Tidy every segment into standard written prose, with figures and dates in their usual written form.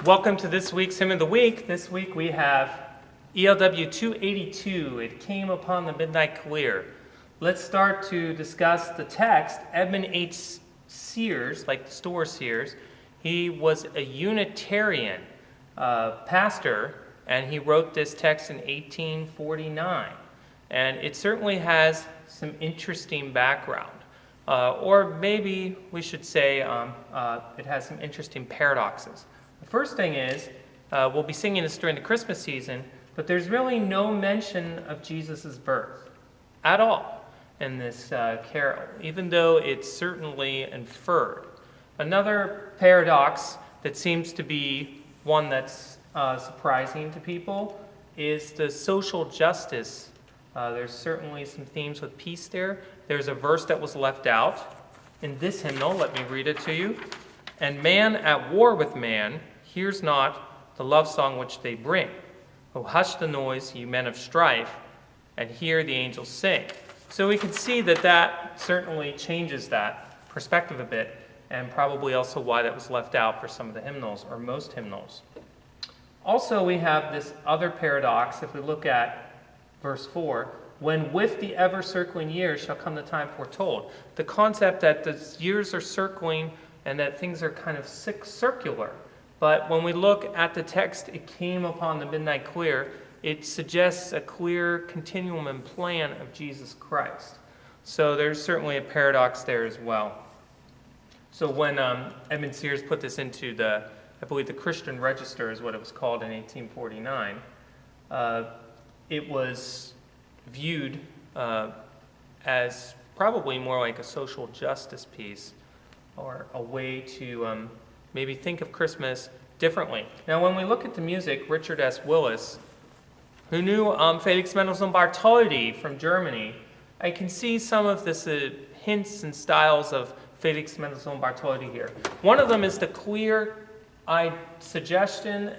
Welcome to this week's Hymn of the Week. This week we have ELW 282, It Came Upon the Midnight Clear. Let's start to discuss the text. Edmund H. Sears, like the store Sears, he was a Unitarian pastor, and he wrote this text in 1849. And it certainly has some interesting background. Or maybe we should say it has some interesting paradoxes. The first thing is, we'll be singing this during the Christmas season, but there's really no mention of Jesus' birth at all in this carol, even though it's certainly inferred. Another paradox that seems to be one that's surprising to people is the social justice. There's certainly some themes with peace there. There's a verse that was left out in this hymnal. Let me read it to you. And man at war with man hears not the love song which they bring. Oh, hush the noise, you men of strife, and hear the angels sing. So we can see that that certainly changes that perspective a bit, and probably also why that was left out for some of the hymnals, or most hymnals. Also, we have this other paradox. If we look at verse 4, when with the ever-circling years shall come the time foretold. The concept that the years are circling and that things are kind of circular. But when we look at the text, it came upon the midnight clear, it suggests a clear continuum and plan of Jesus Christ. So there's certainly a paradox there as well. So when Edmund Sears put this into I believe the Christian Register is what it was called in 1849, it was viewed as probably more like a social justice piece or a way to maybe think of Christmas differently. Now, when we look at the music, Richard S. Willis, who knew Felix Mendelssohn Bartholdy from Germany, I can see some of this hints and styles of Felix Mendelssohn Bartholdy here. One of them is the clear suggestion,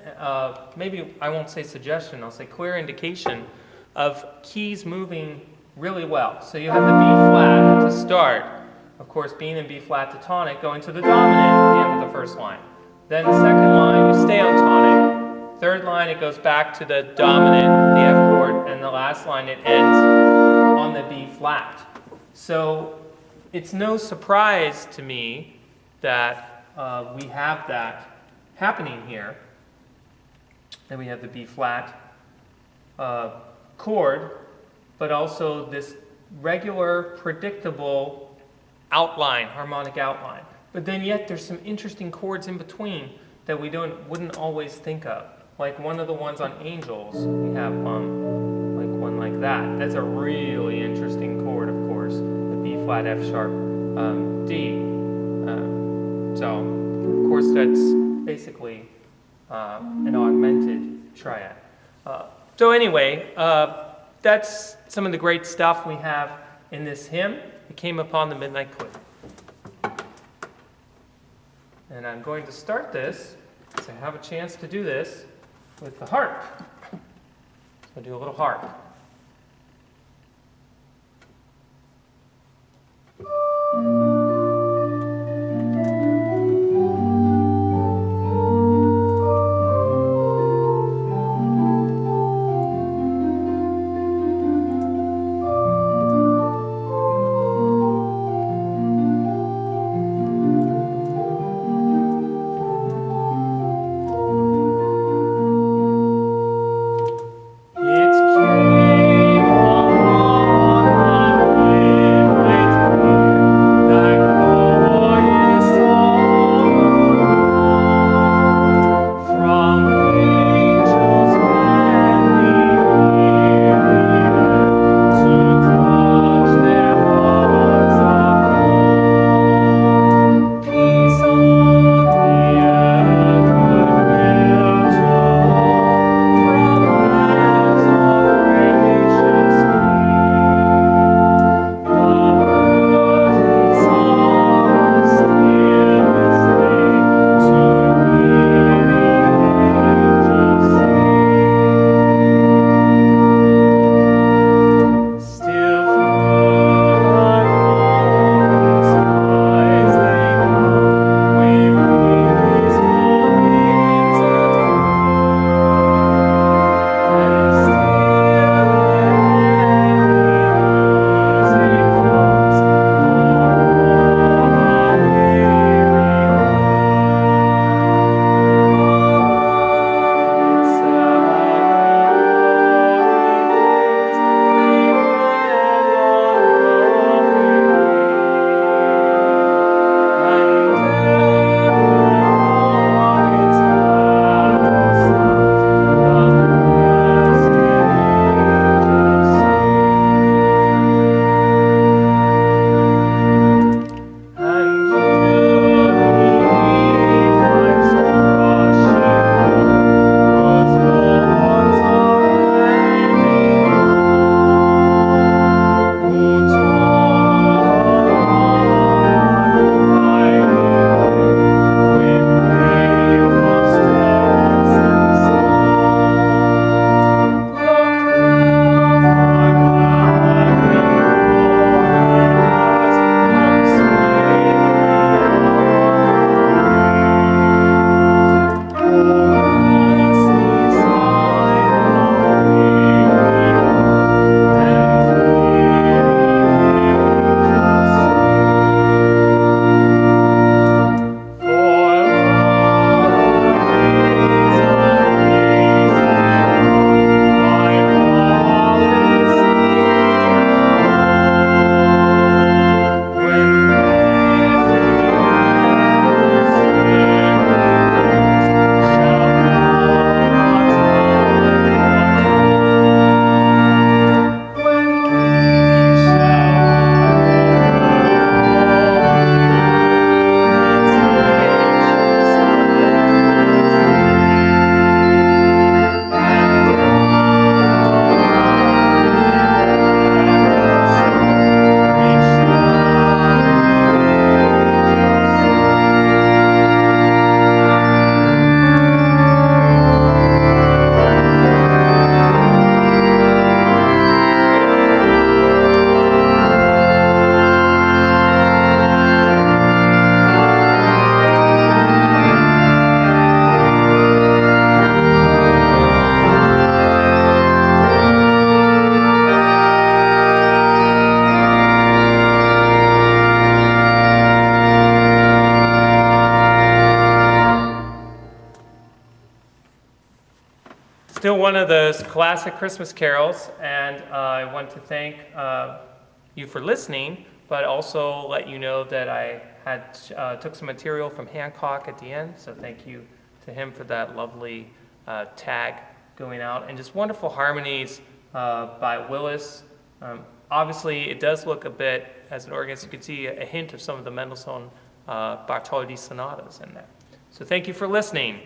maybe I won't say suggestion, I'll say clear indication of keys moving really well. So you have the B flat to start, of course being in B flat to tonic, going to the dominant at the end of the first line. Then the second line, you stay on tonic. Third line, it goes back to the dominant, the F chord, and the last line, it ends on the B flat. So it's no surprise to me that we have that happening here. Then we have the B flat chord, but also this regular, predictable outline, harmonic outline. But then yet there's some interesting chords in between that we wouldn't always think of. Like one of the ones on Angels, we have like one like that. That's a really interesting chord, of course, the B flat, F sharp, D. So, of course, that's basically an augmented triad. So anyway, that's some of the great stuff we have in this hymn. It came upon the midnight clear. And I'm going to start this, so I have a chance to do this, with the harp. So I'll do a little harp. It's one of those classic Christmas carols, and I want to thank you for listening, but also let you know that I took some material from Hancock at the end, so thank you to him for that lovely tag going out, and just wonderful harmonies by Willis. Obviously, it does look a bit, as an organist, you can see a hint of some of the Mendelssohn Bartholdy sonatas in there. So thank you for listening.